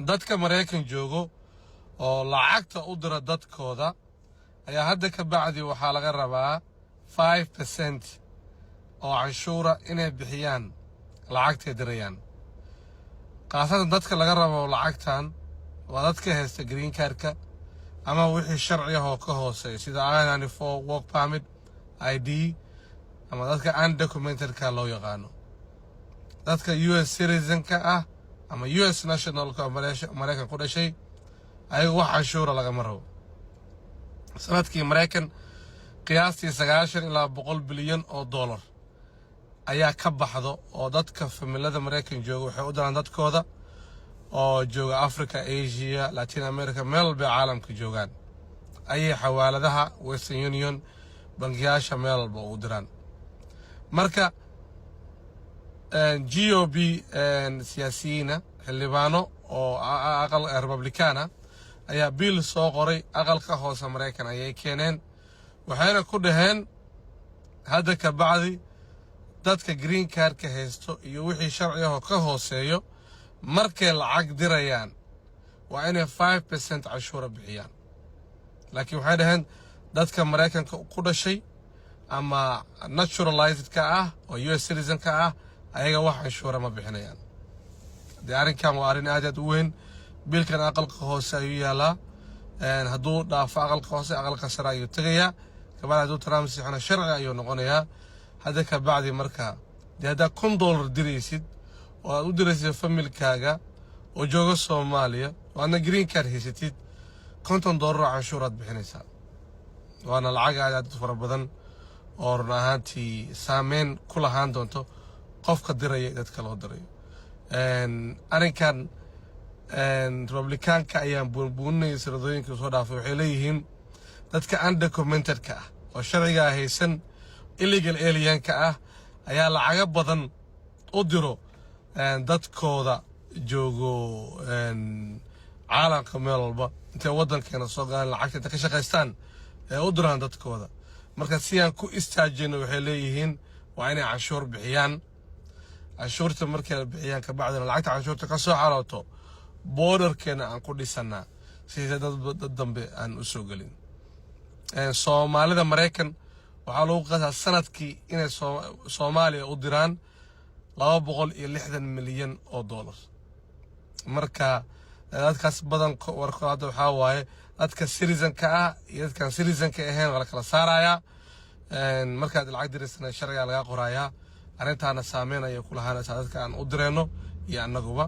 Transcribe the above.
dadka Mareykan joogo oo lacagta u dira dadkooda ayaa hadda ka bacdi waxaa laga rabaa 5% oo canshuura inay bixiyaan lacagtay dirayaan. qaasatan dadka laga rabo lacagtan waa dadka haysta green cardka ama wixii sharci ah oo ka hooseeya sida I-94 work permit ID ama dadka undocumented ka loo yaqaano. dadka US citizen ka ah ama US national ka Mareykan ku dhashay ayagu wax canshuura lagama rabo. sanadkii Mareykan qiyaastii 90 ilaa 100 bilyan oo dollar ayaa ka baxdo oo dadka familada Mareykan jooga waxay u diraan dadkooda oo jooga Africa, Asia, Latin America, meel walba caalamka joogaan ayay xawaaladaha Western Union bangiyasha meel walba u diraan. marka GOP siyaasiyiina xildhibaano oo aqal Republicana ayaa bill soo qoray aqalka hoose Mareykan ayay keeneen waxayna ku dhaheen hadda ka bacdi dadka green card ka haysto iyo wixii sharci ah oo ka hooseeyo markay lacag dirayaan waa inay 5% canshuura bixiyaan. laakiin waxay dhaheen dadka Mareykanka ku dhashay ama naturalized ka ah oo US citizen ka ah ayaga wax canshuura ma bixinayaan. arrinkan waa arrin aad u weyn. biilkan aqalka hoose ayuu yaalaa hadduu dhaafo aqalka hoose aqalka sare ayuu tagayaa kabacdi hadduu Trump siixana sharci ayuu noqonayaa. hadda ka bacdi marka haddaa $1 diraysid oo aad u diraysid familkaaga oo jooga Soomaaliya waana green card haysatid $50 canshuuraad bixinaysaa. waana lacag aad u fara badan oo run ahaantii saameyn ku lahaan doonto qofka diraya dadka loo dirayo. arrinkan Republicaanka ayaan buunbuuninaya sanadooyinka soo dhaafay waxay leeyihiin dadka undocumented ka ah oo sharciga haysan illegal alien ka ah ayaa lacaga badan u diro dadkooda joogo caalamka meel walba intay wadankeena soo galaan lacagta ka shaqaystaan ee u diraan dadkooda. marka si aan ku istaajino waxay leeyihiin waa inay canshuur bixiyaan. canshuurta markay bixiyaan ka bacdina lacagta canshuurta ka soo xarooto borderkeena aan ku dhisanaa si dad dambe aan u soo gelin. Soomaalida Mareykan waxaa lagu qasaa sanadkii inay Soomaaliya u diraan $260 milyan oo dollar. marka dadkaas badan warkooda waxaa waaye dadka citizen ka ah iyo dadkan citizen ka ahayn waa la kala saarayaa. markaad lacag diraysana sharciga laga qorayaa. arrintaana saameyn ayay ku lahaanaysaa dadka aan u direyno iyo annaguba.